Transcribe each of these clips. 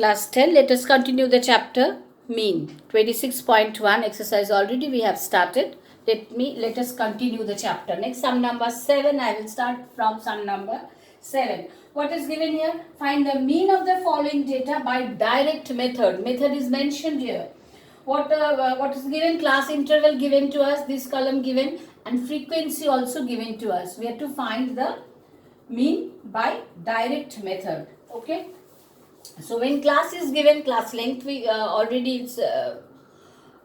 Class 10, let us continue the chapter mean. 26.1 exercise already we have started. Let us continue the chapter. Next, sum number 7. I will start from sum number 7. What is given here? Find the mean of the following data by direct method. Method is mentioned here. What is given? Class interval given to us, this column given, and frequency also given to us. We have to find the mean by direct method. Okay. So when class is given, class length we already it's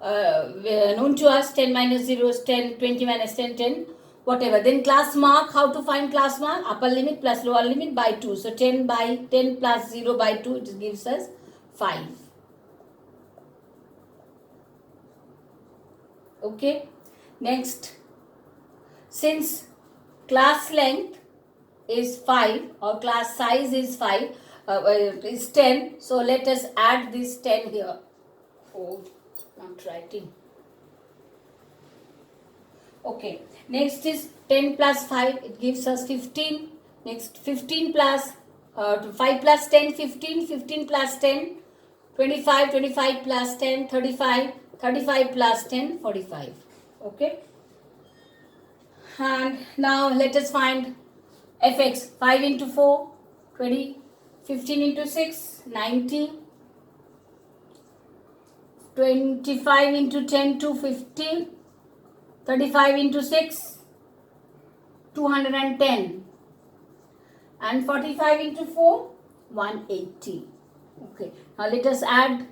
known to us. 10 minus 0 is 10, 20 minus 10, 10, whatever. Then class mark, how to find class mark? Upper limit plus lower limit by 2. So 10 by 10 plus 0 by 2, it gives us 5. Okay. Next, since class length is 5 or class size is 5, is 10, so let us add this 10 here. Oh, not writing. Okay, next is 10 plus 5, it gives us 15. Next, 15 plus 5 plus 10, 15, 15 plus 10, 25, 25 plus 10, 35, 35 plus 10, 45. Okay, and now let us find fx. 5 into 4, 20, 15 into 6, 90, 25 into 10 to 15, 35 into 6, 210, and 45 into 4, 180. Okay, now let us add.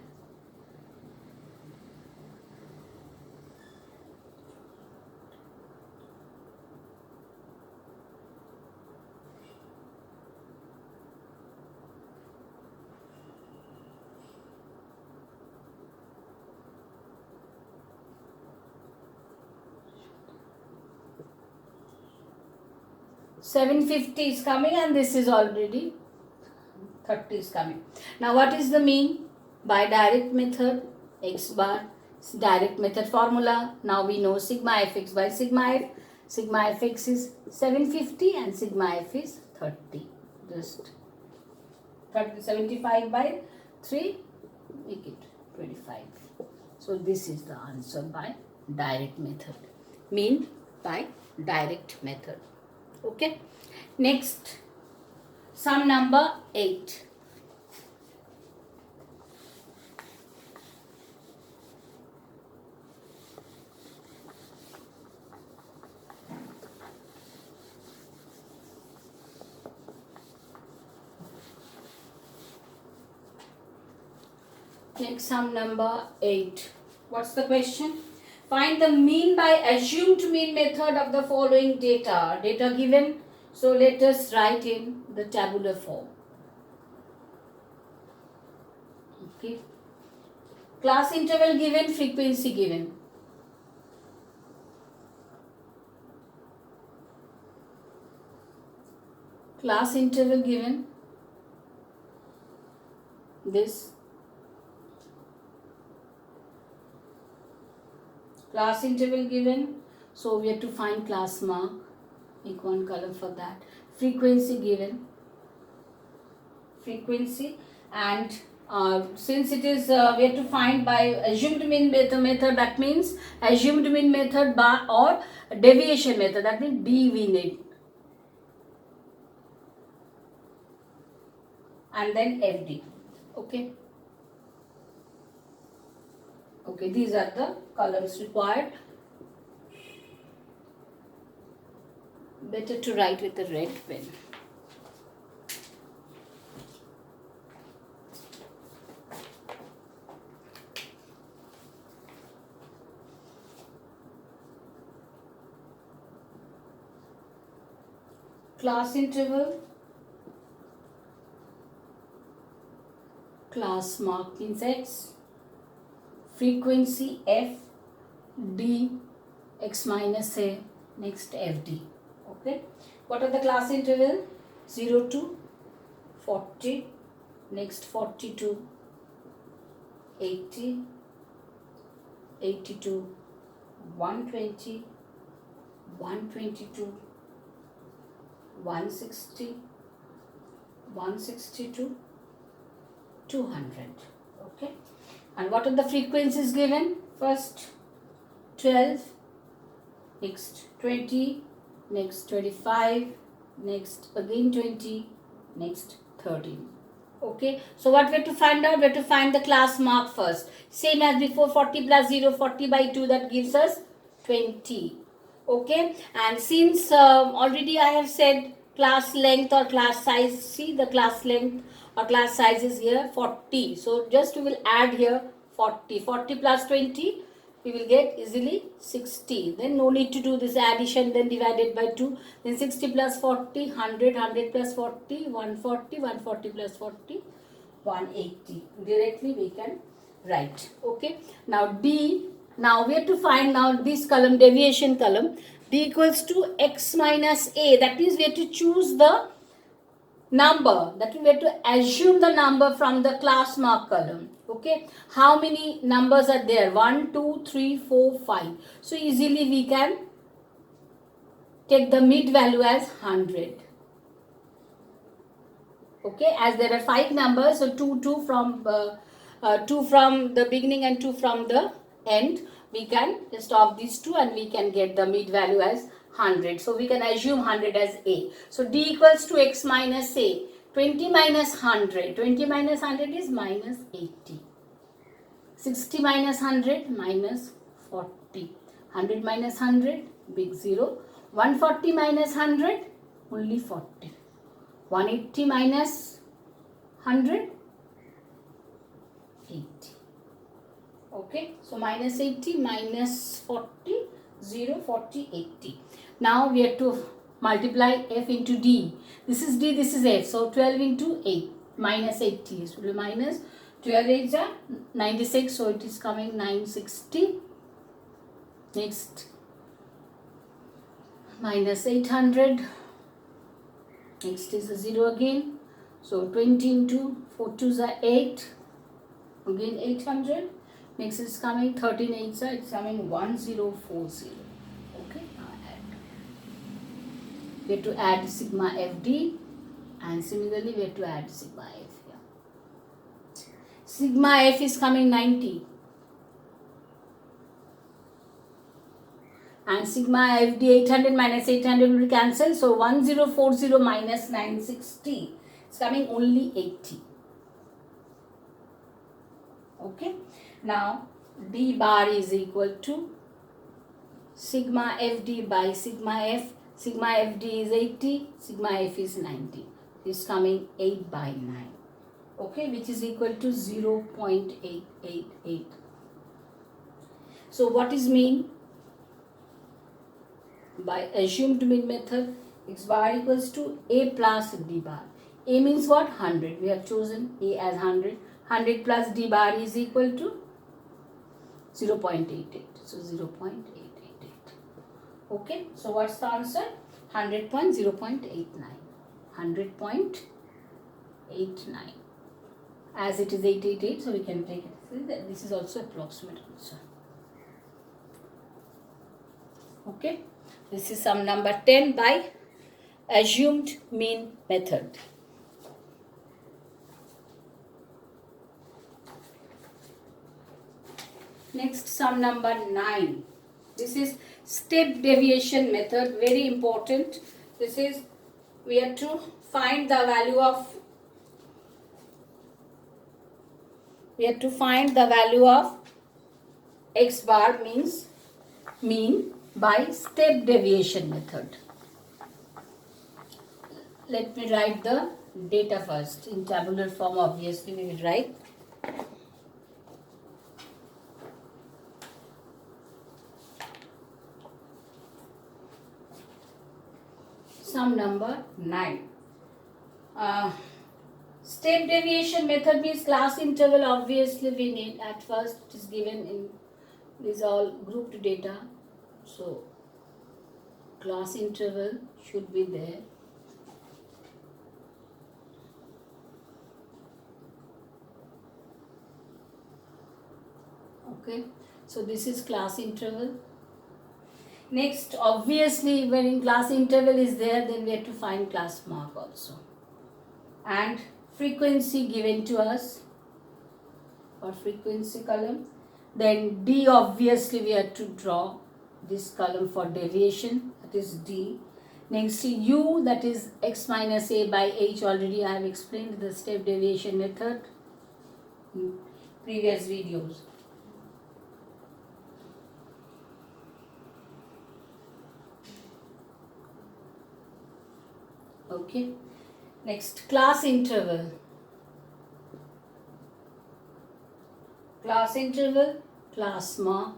$750 is coming, and this is already 30 is coming. Now what is the mean? By direct method, x bar, direct method formula. Now we know sigma fx by sigma f. Sigma fx is 750 and sigma f is 30. Just 75 by 3, make it 25. So this is the answer by direct method. Mean by direct method. Okay. Next, sum number 8. Next, sum number 8. What's the question? Find the mean by assumed mean method of the following data. Data given. So let us write in the tabular form. Okay. Class interval given, frequency given. Class interval given. This. Class interval given, so we have to find class mark, make one color for that. Frequency given, frequency, and since it is we have to find by assumed mean method, that means assumed mean method by or deviation method, that means D we need, and then FD. Okay. Okay, these are the columns required. Better to write with a red pen. Class interval, class mark means X, frequency F, D, X minus A, next FD. Okay. What are the class interval? 0 to 40, next 40 to 80, 80 to 120, 122, 160, 162, 200. Okay, and what are the frequencies given? First 12, next 20, next 25, next again 20, next 13. Okay, so what we have to find out? We have to find the class mark first. Same as before, 40 plus 0, 40 by 2, that gives us 20. Okay, and since already I have said class length or class size, see the class length or class size is here 40. So just we will add here 40. 40 plus 20, we will get easily 60. Then no need to do this addition, then divided by 2. Then 60 plus 40, 100, 100 plus 40, 140, 140 plus 40, 180. Directly we can write. Okay. Now D, now we have to find now this column, deviation column. D equals to x minus a. That means we have to choose the number. That means we have to assume the number from the class mark column. Okay, how many numbers are there? 1, 2, 3, 4, 5. So easily we can take the mid value as 100. Okay, as there are 5 numbers, so 2 from the beginning and 2 from the end, we can stop these 2 and we can get the mid value as 100. So we can assume 100 as A. So D equals to x minus A. 20 minus 100. 20 minus 100 is minus 80. 60 minus 100 minus 40. 100 minus 100, big 0. 140 minus 100, only 40. 180 minus 100, 80. Okay, so minus 80 minus 40, 0, 40, 80. Now we have to multiply f into d. This is d, this is f. So 12 into 8, minus 80. So minus 12 8 are 96. So it is coming 960. Next, minus 800. Next is a 0 again. So 20 into 4 2s are 8. Again 800. Next is coming 13 8s are, it's coming 1040. Okay, now add. We have to add sigma FD, and similarly we have to add sigma F here. Sigma F is coming 90. And sigma FD 800 minus 800 will cancel. So 1040 minus 960. It's coming only 80. Okay. Now D bar is equal to sigma FD by sigma F. Sigma FD is 80. Sigma F is 90. It's coming 8 by 9. Okay. Which is equal to 0.888. So what is mean? By assumed mean method, x bar equals to a plus d bar. A means what? 100. We have chosen a as 100. 100 plus d bar is equal to 0.88. So 0.888. Okay. So what's the answer? 100.0.89. 100.89. As it is 888, so we can take it. This is also approximate answer. Okay. This is sum number 10 by assumed mean method. Next, sum number 9. This is step deviation method, very important. This is, we have to find the value of, x bar means mean by step deviation method. Let me write the data first. In tabular form, obviously we will write. Sum number 9. Step deviation method means class interval. Obviously we need, at first it is given in, these all grouped data. So class interval should be there. Okay, so this is class interval. Next, obviously when in class interval is there, then we have to find class mark also. And frequency given to us for frequency column. Then D, obviously we have to draw this column for deviation, that is D. Next U, that is x minus a by h. Already I have explained the step deviation method in previous videos. Okay. Next, class interval. Class interval, class mark.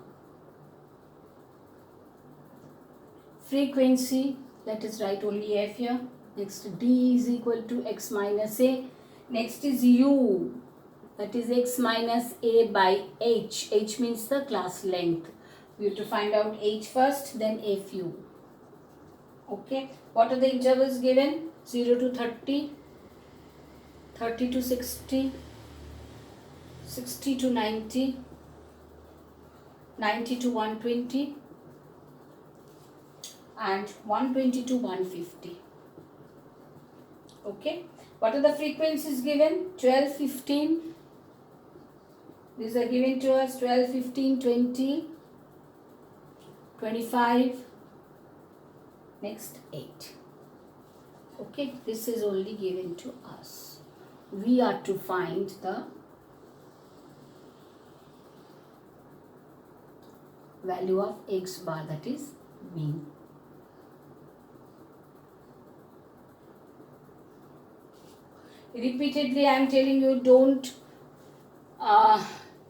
Frequency, let us write only f here. Next, D is equal to x minus a. Next is U, that is x minus a by h. H means the class length. We have to find out h first, then fu. Okay. What are the intervals given? 0 to 30, 30 to 60, 60 to 90, 90 to 120, and 120 to 150. Okay. What are the frequencies given? 12, 15. These are given to us 12, 15, 20, 25. Next 8. Okay. This is only given to us. We are to find the value of x bar, that is mean. Repeatedly I am telling you, don't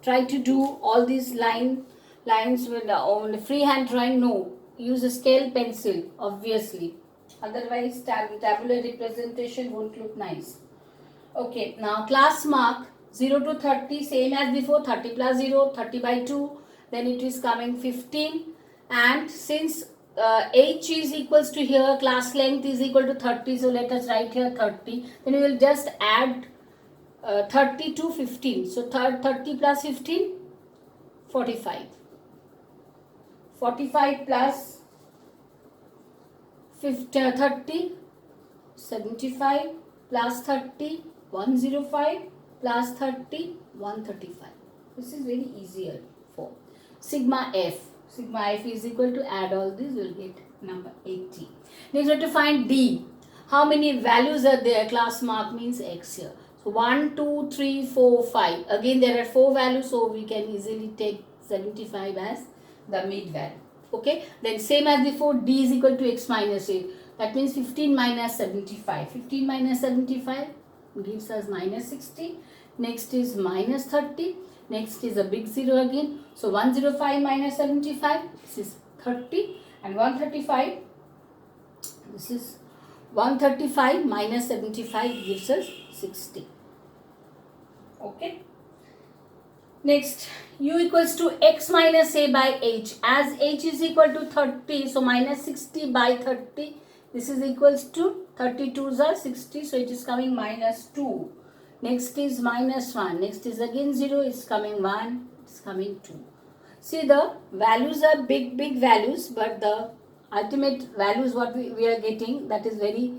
try to do all these lines with only freehand drawing. No, use a scale pencil, obviously. Otherwise tabular representation won't look nice. Okay, now class mark 0 to 30, same as before, 30 plus 0, 30 by 2, then it is coming 15, and since h is equals to here, class length is equal to 30, so let us write here 30, then we will just add 30 to 15, so 30 plus 15, 45, 45 plus 30, 75, plus 30, 105, plus 30, 135. This is very easier for sigma f. Sigma f is equal to, add all these, we will get number 80. Next we have to find D. How many values are there? Class mark means x here. So 1, 2, 3, 4, 5. Again there are 4 values, so we can easily take 75 as the mid value. Okay. Then same as before, D is equal to x minus 8. That means 15 minus 75. 15 minus 75 gives us minus 60. Next is minus 30. Next is a big 0 again. So 105 minus 75, this is 30, and 135, this is 135 minus 75 gives us 60. Okay. Next, u equals to x minus a by h. As h is equal to 30, so minus 60 by 30, this is equals to 32s are 60, so it is coming minus 2. Next is minus 1. Next is again 0, it's coming 1, it's coming 2. See, the values are big values, but the ultimate values what we are getting, that is very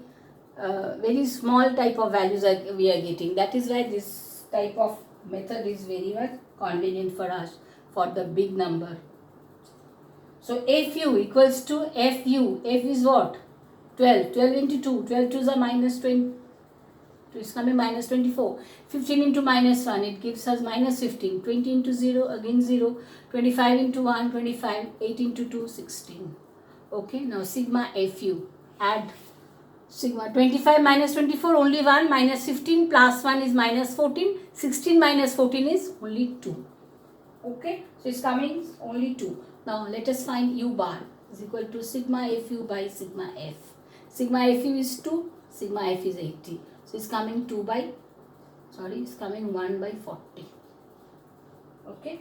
small type of values we are getting. That is why this type of method is very much convenient for us for the big number. So fu equals to fu. F is what? 12. 12 into 2. 12 2s are minus 20. It's coming minus 24. 15 into minus 1, it gives us minus 15. 20 into 0, again 0. 25 into 1, 25. 8 into 2, 16. Okay, now sigma fu. Add sigma 25 minus 24, only 1. Minus 15 plus 1 is minus 14. 16 minus 14 is only 2. Okay, so it's coming only 2. Now let us find u bar is equal to sigma fu by sigma f. Sigma fu is 2, sigma f is 80. So it's coming it's coming 1 by 40. Okay.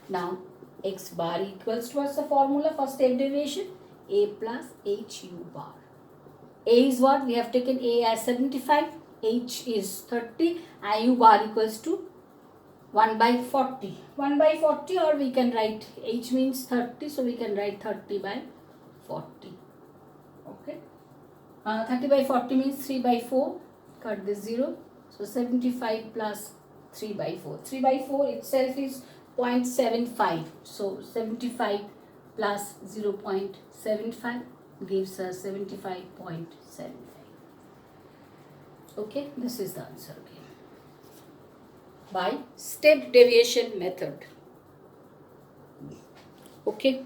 Now x bar equals to, what's the formula for step deviation? A plus h u bar. A is what? We have taken A as 75, h is 30, and u bar equals to 1 by 40. 1 by 40, or we can write, h means 30, so we can write 30 by 40. Okay. 30 by 40 means 3 by 4. Cut this 0. So 75 plus 3 by 4. 3 by 4 itself is 0.75. So 75 plus 0.75 gives us 75.75. Okay, this is the answer again. By step deviation method. Okay,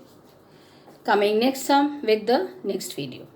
coming next sum with the next video.